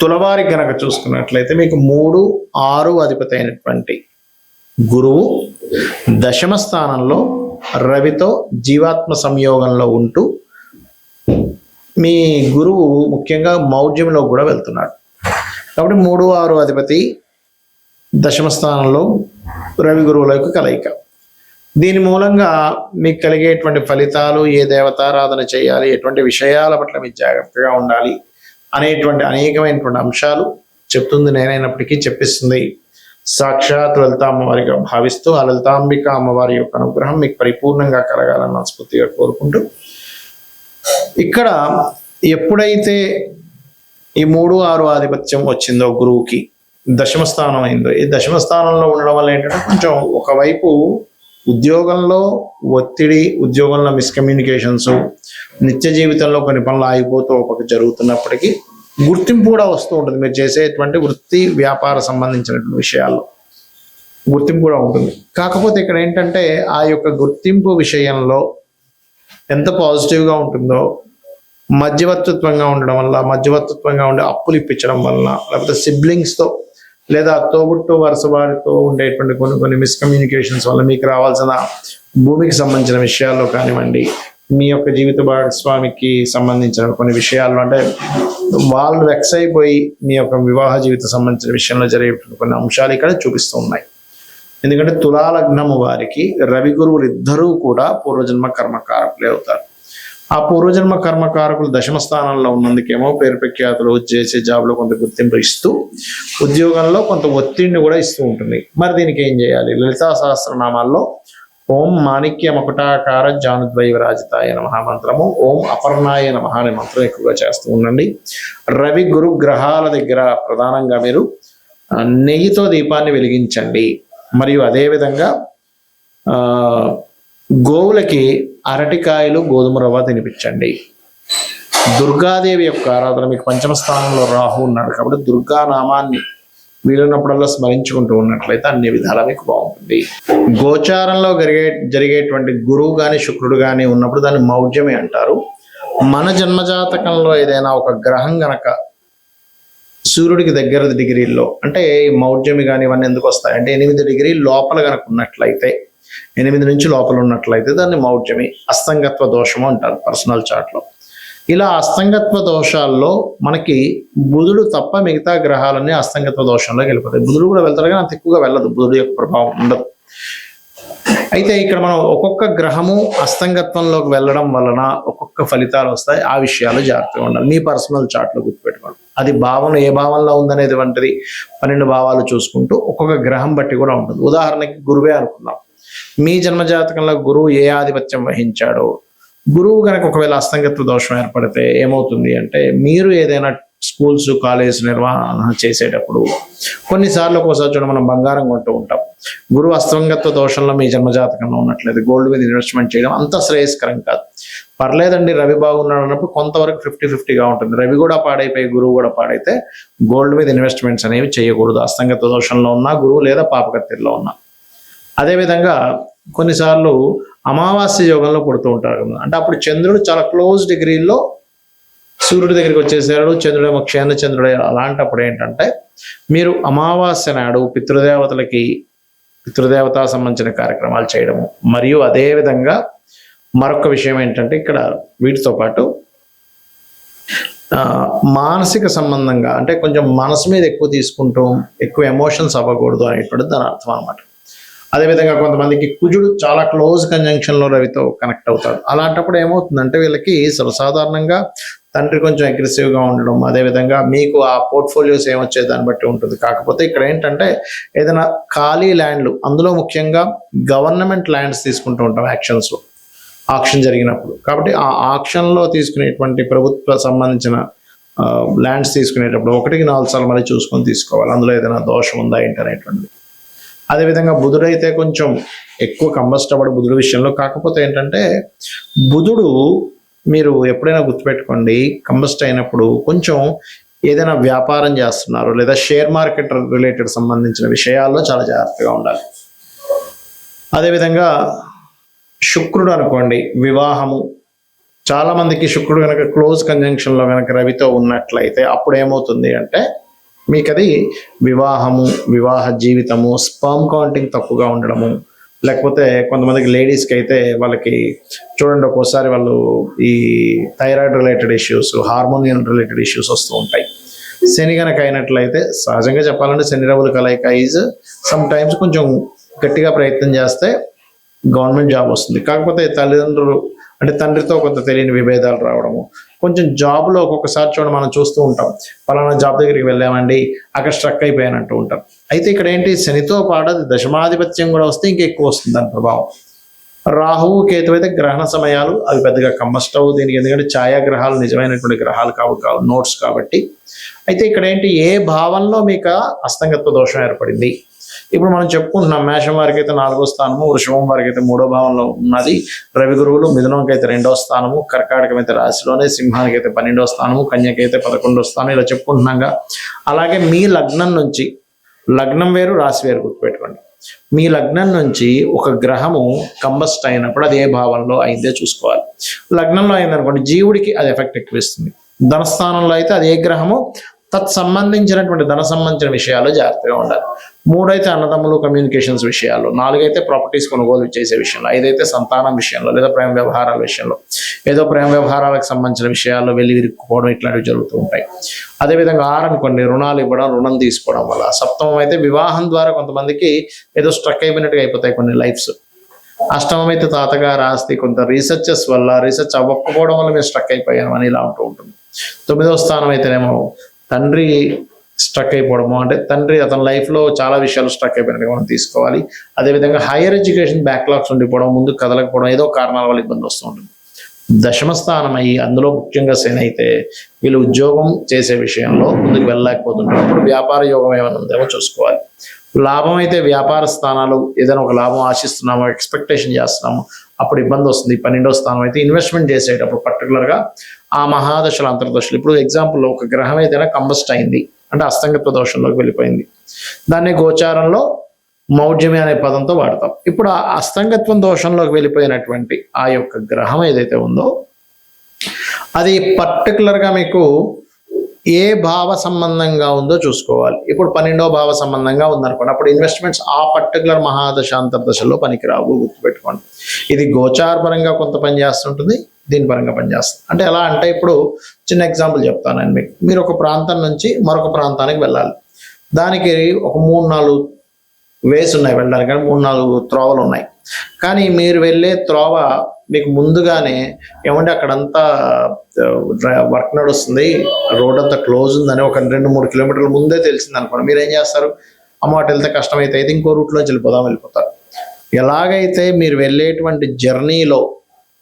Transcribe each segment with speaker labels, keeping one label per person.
Speaker 1: తులవారి గనక చూసుకున్నట్లయితే మీకు 3, 6 అధిపతి అయినటువంటి గురువు దశమ స్థానంలో రవితో జీవాత్మ సంయోగంలో ఉంటూ మీ గురువు ముఖ్యంగా మౌఢ్యంలో కూడా వెళ్తున్నాడు. కాబట్టి 3, 6 అధిపతి దశమ స్థానంలో రవి గురువులకు కలయిక. దీని మూలంగా మీకు కలిగేటువంటి ఫలితాలు, ఏ దేవతారాధన చేయాలి, ఎటువంటి విషయాల పట్ల మీరు జాగ్రత్తగా ఉండాలి అనేటువంటి అనేకమైనటువంటి అంశాలు చెప్తుంది నేనైనప్పటికీ చెప్పిస్తుంది సాక్షాత్ లలిత అమ్మవారిగా భావిస్తూ ఆ లలితాంబిక అమ్మవారి యొక్క అనుగ్రహం మీకు పరిపూర్ణంగా కలగాలని మనస్ఫూర్తిగా కోరుకుంటూ, ఇక్కడ ఎప్పుడైతే ఈ 3, 6 ఆధిపత్యం వచ్చిందో గురువుకి దశమ స్థానం అయిందో, ఈ దశమ స్థానంలో ఉండడం వల్ల ఏంటంటే కొంచెం ఒకవైపు ఉద్యోగంలో ఒత్తిడి, ఉద్యోగంలో మిస్కమ్యూనికేషన్స్, నిత్య జీవితంలో కొన్ని పనులు ఆగిపోతూ ఒక జరుగుతున్నప్పటికీ గుర్తింపు కూడా వస్తూ ఉంటుంది. మీరు చేసేటువంటి వృత్తి వ్యాపార సంబంధించినటువంటి విషయాల్లో గుర్తింపు కూడా ఉంటుంది. కాకపోతే ఇక్కడ ఏంటంటే ఆ యొక్క గుర్తింపు విషయంలో ఎంత పాజిటివ్గా ఉంటుందో, మధ్యవర్తిత్వంగా ఉండడం వల్ల, మధ్యవర్తిత్వంగా ఉండే అప్పులు ఇప్పించడం వలన, లేకపోతే సిబ్లింగ్స్తో లేదా తోబుట్టు వరుస వారితో ఉండేటువంటి కొన్ని మిస్కమ్యూనికేషన్స్ వల్ల మీకు రావాల్సిన భూమికి సంబంధించిన విషయాల్లో కానివ్వండి, మీ యొక్క జీవిత భాగస్వామికి సంబంధించిన కొన్ని విషయాల్లో అంటే వాళ్ళు వెక్స్ అయిపోయి మీ యొక్క వివాహ జీవిత సంబంధించిన విషయంలో జరిగేటువంటి కొన్ని అంశాలు ఇక్కడ చూపిస్తూ ఉన్నాయి. ఎందుకంటే తులాలగ్నము వారికి రవి గురువులు ఇద్దరూ కూడా పూర్వజన్మ కర్మకారకులే అవుతారు. ఆ పూర్వజన్మ కర్మకారకులు దశమ స్థానంలో ఉన్నందుకేమో పేరు ప్రఖ్యాతులు, చేసే జాబ్లో కొంత గుర్తింపు ఇస్తూ ఉద్యోగంలో కొంత ఒత్తిడిని కూడా ఇస్తూ ఉంటుంది. మరి దీనికి ఏం చేయాలి? లలితా సహస్రనామాల్లో ఓం మాణిక్య మకుటాకార జానుద్వయ విరాజితాయ నమః మంత్రము, ఓం అపర్ణాయ నమః అనే మంత్రం ఎక్కువగా చేస్తూ ఉండండి. రవి గురు గ్రహాల దగ్గర ప్రధానంగా మీరు నెయ్యితో దీపాన్ని వెలిగించండి. మరియు అదేవిధంగా గోవులకి అరటికాయలు, గోధుమ రవ్వ తినిపించండి. దుర్గాదేవి యొక్క ఆరాధన, మీకు పంచమ స్థానంలో రాహు ఉన్నాడు కాబట్టి దుర్గా నామాన్ని వీలున్నప్పుడల్లా స్మరించుకుంటూ ఉన్నట్లయితే అన్ని విధాలా మీకు బాగుంటుంది. గోచారంలో జరిగేటువంటి గురువు కానీ శుక్రుడు కానీ ఉన్నప్పుడు దాన్ని మౌఢ్యమే అంటారు. మన జన్మజాతకంలో ఏదైనా ఒక గ్రహం గనక సూర్యుడికి దగ్గర డిగ్రీల్లో, అంటే మౌఢ్యమి కానీ ఇవన్నీ ఎందుకు వస్తాయంటే 8 డిగ్రీల లోపల కనుక ఉన్నట్లయితే, 8 నుంచి లోపల ఉన్నట్లయితే దాన్ని మౌఢ్యమి, అస్తంగత్వ దోషము అంటారు పర్సనల్ చార్ట్లో. ఇలా అస్తంగత్వ దోషాల్లో మనకి బుధుడు తప్ప మిగతా గ్రహాలన్నీ అస్తంగత్వ దోషంలోకి వెళ్ళిపోతాయి. బుధుడు కూడా వెళ్తారు కానీ అంత ఎక్కువగా వెళ్ళదు, బుధుడు యొక్క ప్రభావం ఉండదు. అయితే ఇక్కడ మనం ఒక్కొక్క గ్రహము అస్తంగత్వంలోకి వెళ్ళడం వలన ఒక్కొక్క ఫలితాలు వస్తాయి. ఆ విషయాలు జాగ్రత్తగా ఉండాలి. మీ పర్సనల్ చార్ట్లో గుర్తుపెట్టుకోండి. అది భావన ఏ భావంలో ఉందనేది వంటిది 12 భావాలు చూసుకుంటూ ఒక్కొక్క గ్రహం బట్టి కూడా ఉంటుంది. ఉదాహరణకి గురువే అనుకుందాం. మీ జన్మజాతకంలో గురువు ఏ ఆధిపత్యం వహించాడో, గురువు కనుక ఒకవేళ అస్తంగత్వ దోషం ఏర్పడితే ఏమవుతుంది అంటే, మీరు ఏదైనా స్కూల్స్, కాలేజ్ నిర్వహణ చేసేటప్పుడు కొన్నిసార్లు ఒక్కోసారి చూడ మనం బంగారం కొంటూ ఉంటాం. గురువు అస్తంగత్వ దోషంలో మీ జన్మజాతకంలో ఉన్నట్లయితే గోల్డ్ మీద ఇన్వెస్ట్మెంట్ చేయడం అంత శ్రేయస్కరం కాదు. పర్లేదండి రవి బాగున్నాడు అన్నప్పుడు కొంతవరకు 50-50గా ఉంటుంది. రవి కూడా పాడైపోయి గురువు కూడా పాడైతే గోల్డ్ మీద ఇన్వెస్ట్మెంట్స్ అనేవి చేయకూడదు, అస్తంగత్వ దోషంలో ఉన్న గురువు లేదా పాపకత్తిలో ఉన్న. అదేవిధంగా కొన్నిసార్లు అమావాస్య యోగంలో పుడుతూ ఉంటారు. అంటే అప్పుడు చంద్రుడు చాలా క్లోజ్ డిగ్రీల్లో సూర్యుడి దగ్గరికి వచ్చేసాడు, చంద్రుడేమో క్షేణ చంద్రుడే. అలాంటప్పుడు ఏంటంటే మీరు అమావాస్య నాడు పితృదేవతా సంబంధించిన కార్యక్రమాలు చేయడము. మరియు అదేవిధంగా మరొక విషయం ఏంటంటే ఇక్కడ వీటితో పాటు మానసిక సంబంధంగా అంటే కొంచెం మనసు మీద ఎక్కువ తీసుకుంటూ ఎక్కువ ఎమోషన్స్ అవ్వకూడదు అనేటువంటిది దాని అర్థం అనమాట. అదేవిధంగా కొంతమందికి కుజుడు చాలా క్లోజ్ కంజంక్షన్లో రవితో కనెక్ట్ అవుతాడు. అలాంటప్పుడు ఏమవుతుందంటే వీళ్ళకి సర్వసాధారణంగా తండ్రి కొంచెం అగ్రెసివ్గా ఉండడం, అదేవిధంగా మీకు ఆ పోర్ట్ఫోలియోస్ ఏమొచ్చే దాన్ని బట్టి ఉంటుంది. కాకపోతే ఇక్కడ ఏంటంటే ఏదైనా ఖాళీ ల్యాండ్లు, అందులో ముఖ్యంగా గవర్నమెంట్ ల్యాండ్స్ తీసుకుంటూ ఉంటాం యాక్షన్స్లో, ఆక్షన్ జరిగినప్పుడు. కాబట్టి ఆ ఆక్షన్లో తీసుకునేటువంటి ప్రభుత్వ సంబంధించిన ల్యాండ్స్ తీసుకునేటప్పుడు 1-4 సార్లు మళ్ళీ చూసుకొని తీసుకోవాలి, అందులో ఏదైనా దోషం ఉందా ఏంటి అనేటువంటిది. అదేవిధంగా బుధుడైతే కొంచెం ఎక్కువ కంబస్ట్ అవ్వడు బుధుడు విషయంలో. కాకపోతే ఏంటంటే బుధుడు మీరు ఎప్పుడైనా గుర్తుపెట్టుకోండి, కంబస్ట్ అయినప్పుడు కొంచెం ఏదైనా వ్యాపారం చేస్తున్నారు లేదా షేర్ మార్కెట్ రిలేటెడ్ సంబంధించిన విషయాల్లో చాలా జాగ్రత్తగా ఉండాలి. అదేవిధంగా శుక్రుడు అనుకోండి, వివాహము చాలా మందికి శుక్రుడు కనుక క్లోజ్ కంజంక్షన్లో కనుక రవితో ఉన్నట్లయితే అప్పుడు ఏమవుతుంది అంటే మీకు అది వివాహము, వివాహ జీవితము, స్పర్మ్ కౌంటింగ్ తక్కువగా ఉండడము, లేకపోతే కొంతమందికి లేడీస్కి అయితే వాళ్ళకి చూడండి ఒక్కోసారి వాళ్ళు ఈ thyroid related issues, హార్మోనియల్ related issues వస్తూ ఉంటాయి. శని కనుక అయినట్లయితే సహజంగా చెప్పాలంటే శని రవుల కలయిక ఈజ్ సమ్ టైమ్స్ కొంచెం గట్టిగా ప్రయత్నం చేస్తే గవర్నమెంట్ జాబ్ వస్తుంది. కాకపోతే తల్లిదండ్రులు అంటే తండ్రితో కొంత తెలియని విభేదాలు రావడము, కొంచెం జాబ్లో ఒక్కొక్కసారి చూడండి మనం చూస్తూ ఉంటాం, పలానా జాబ్ దగ్గరికి వెళ్ళామండి అక్కడ స్ట్రక్ అయిపోయానంటూ ఉంటాం. అయితే ఇక్కడ ఏంటి, శనితో పాటు అది దశమాధిపత్యం కూడా వస్తే ఇంకా ఎక్కువ వస్తుంది దాని ప్రభావం. రాహువు కేతు అయితే గ్రహణ సమయాలు అవి పెద్దగా కమ్మస్టవ్ దీనికి, ఎందుకంటే ఛాయాగ్రహాలు నిజమైనటువంటి గ్రహాలు కావు నోట్స్ కాబట్టి. అయితే ఇక్కడ ఏంటి, ఏ భావంలో మీకు అస్తంగత్వ దోషం ఏర్పడింది. ఇప్పుడు మనం చెప్పుకుంటున్నాం మేషం వారికి అయితే 4వ స్థానము, వృషభం వారికి అయితే 3వ భావంలో ఉన్నది, రవి గురువులు మిథునంకి అయితే 2వ స్థానము, కర్కాటకం అయితే రాశిలోనే, సింహానికి అయితే 12వ స్థానము, కన్యకి అయితే 11వ స్థానం, ఇలా చెప్పుకుంటున్నాగా. అలాగే మీ లగ్నం నుంచి, లగ్నం వేరు రాశి వేరు గుర్తుపెట్టుకోండి, మీ లగ్నం నుంచి ఒక గ్రహము కంబస్ట్ అయినప్పుడు అది ఏ భావంలో అయిందే చూసుకోవాలి. లగ్నంలో అయిందనుకోండి జీవుడికి అది ఎఫెక్ట్ ఎక్కువ ఇస్తుంది. ధనస్థానంలో అయితే అది ఏ గ్రహము తత్సంబంధించినటువంటి ధన సంబంధించిన విషయాలు జాగ్రత్తగా ఉండాలి. 3 అయితే అన్నదమ్ములు కమ్యూనికేషన్స్ విషయాల్లో, 4 అయితే ప్రాపర్టీస్ కొనుగోలు చేసే విషయంలో, 5 అయితే సంతానం విషయంలో లేదా ప్రేమ వ్యవహారాల విషయంలో, ఏదో ప్రేమ వ్యవహారాలకు సంబంధించిన విషయాల్లో వెళ్ళి విరుక్కుపోవడం ఇట్లాంటివి జరుగుతూ ఉంటాయి. అదేవిధంగా 6 అనుకోండి, రుణాలు ఇవ్వడం, రుణం తీసుకోవడం వల్ల. 7వ అయితే వివాహం ద్వారా కొంతమందికి ఏదో స్ట్రక్ అయిపోయినట్టుగా అయిపోతాయి కొన్ని లైఫ్స్. 8వ అయితే తాతగారు ఆస్తి, కొంత రీసెర్చెస్ వల్ల రీసెర్చ్ అవ్వకపోవడం వల్ల మేము స్ట్రక్ అయిపోయాము అని ఇలా ఉంటూ ఉంటుంది. 9వ స్థానం అయితేనేమో తండ్రి స్ట్రక్ అయిపోవడము, అంటే తండ్రి అతని లైఫ్లో చాలా విషయాలు స్ట్రక్ అయిపోయినట్టుగా మనం తీసుకోవాలి. అదేవిధంగా హైయర్ ఎడ్యుకేషన్ బ్యాక్లాగ్స్ ఉండిపోవడం, ముందుకు కదలకపోవడం, ఏదో కారణాల వల్ల ఇబ్బంది వస్తూ ఉంటుంది. 10వ స్థానం అయ్యి అందులో ముఖ్యంగా శని అయితే వీళ్ళు ఉద్యోగం చేసే విషయంలో ముందుకు వెళ్ళలేకపోతుంటారు. అప్పుడు వ్యాపార యోగం ఏమైనా ఉందేమో చూసుకోవాలి. లాభం అయితే వ్యాపార స్థానాలు ఏదైనా ఒక లాభం ఆశిస్తున్నామో, ఎక్స్పెక్టేషన్ చేస్తున్నాము, అప్పుడు ఇబ్బంది వస్తుంది. 12వ స్థానం అయితే ఇన్వెస్ట్మెంట్ చేసేటప్పుడు పర్టికులర్గా ఆ మహాదశలు అంతర్దశలు, ఇప్పుడు ఎగ్జాంపుల్ ఒక గ్రహం ఏదైనా కంబస్ట్ అయింది అంటే అస్తంగత్వ దోషంలోకి వెళ్ళిపోయింది, దాన్ని గోచారంలో మౌఢ్యమి అనే పదంతో వాడతాం. ఇప్పుడు ఆ అస్తంగత్వం దోషంలోకి వెళ్ళిపోయినటువంటి ఆ యొక్క గ్రహం ఏదైతే ఉందో అది పర్టికులర్గా మీకు ఏ భావ సంబంధంగా ఉందో చూసుకోవాలి. ఇప్పుడు 12వ భావ సంబంధంగా ఉందనుకోండి, అప్పుడు ఇన్వెస్ట్మెంట్స్ ఆ పర్టికులర్ మహాదశ అంతర్దశలో పనికిరావు, గుర్తుపెట్టుకోండి. ఇది గోచార పరంగా కొంత పని చేస్తుంటుంది, దీని పరంగా పనిచేస్తుంది. అంటే ఎలా అంటే ఇప్పుడు చిన్న ఎగ్జాంపుల్ చెప్తాను మీకు. మీరు ఒక ప్రాంతం నుంచి మరొక ప్రాంతానికి వెళ్ళాలి, దానికి ఒక 3-4 వేస్ ఉన్నాయి వెళ్ళడానికి, 3-4 త్రోవలు ఉన్నాయి. కానీ మీరు వెళ్ళే త్రోవ మీకు ముందుగానే ఏమంటే అక్కడంతా వర్క్ నడుస్తుంది, రోడ్ అంతా క్లోజ్ ఉందని ఒక 2-3 కిలోమీటర్ల ముందే తెలిసింది అనుకోండి, మీరు ఏం చేస్తారు, అమ్మ అటు వెళ్తే కష్టమైతే అయితే ఇంకో రూట్లోంచి వెళ్ళిపోతారు. ఎలాగైతే మీరు వెళ్ళేటువంటి జర్నీలో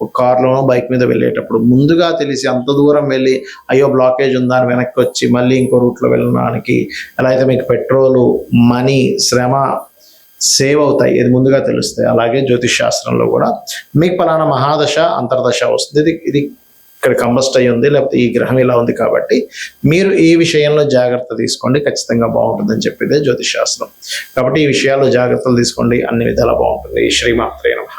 Speaker 1: ఒక కార్లోనో బైక్ మీద వెళ్ళేటప్పుడు ముందుగా తెలిసి అంత దూరం వెళ్ళి అయ్యో బ్లాకేజ్ ఉందా అని వెనక్కి వచ్చి మళ్ళీ ఇంకో రూట్లో వెళ్ళడానికి ఎలా అయితే మీకు పెట్రోలు, మనీ, శ్రమ సేవ్ అవుతాయి, ఇది ముందుగా తెలుస్తాయి. అలాగే జ్యోతిష్ శాస్త్రంలో కూడా మీకు పలానా మహాదశ అంతర్దశ వస్తుంది, ఇది ఇక్కడ కంబస్ట్ అయ్యి ఉంది, లేకపోతే ఈ గ్రహం ఇలా ఉంది, కాబట్టి మీరు ఈ విషయంలో జాగ్రత్త తీసుకోండి, ఖచ్చితంగా బాగుంటుందని చెప్పేదే జ్యోతిష్ శాస్త్రం. కాబట్టి ఈ విషయాల్లో జాగ్రత్తలు తీసుకోండి, అన్ని విధాలా బాగుంటుంది. శ్రీమాత్రే నమః.